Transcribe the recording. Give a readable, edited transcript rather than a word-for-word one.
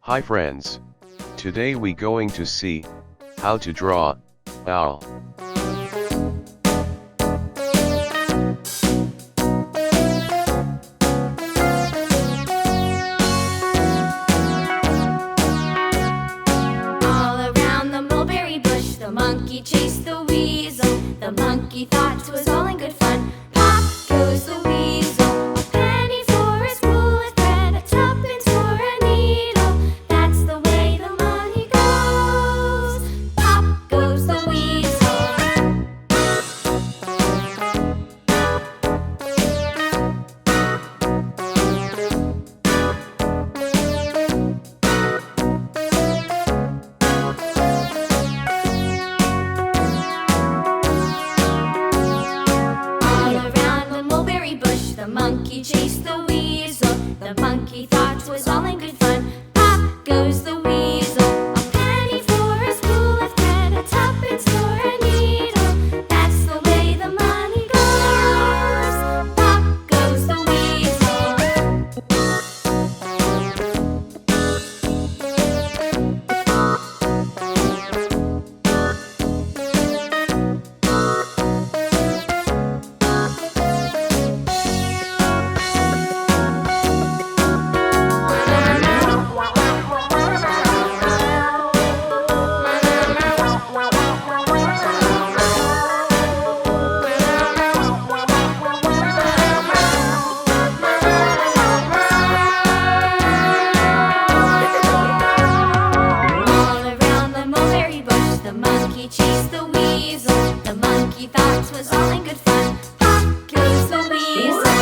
Hi friends. Today we going to see how to draw owl. All around the mulberry bush, the monkey chased the weasel. The monkey thought 'twas all in good fun. Pop goes the weasel, a penny for a spool of thread, a tuppence for a needle. That's the way the money goes. Pop goes the weasel. The monkey chased the weasel. The monkey thought 'twas all in good fun. Pop goes the weasel, a penny for a spool of thread, a tuppence for a needle. That's the way the money goes. Pop goes the weasel. The monkey chased the weasel. The monkey thought 'twas all in good fun. Pop goes the weasel.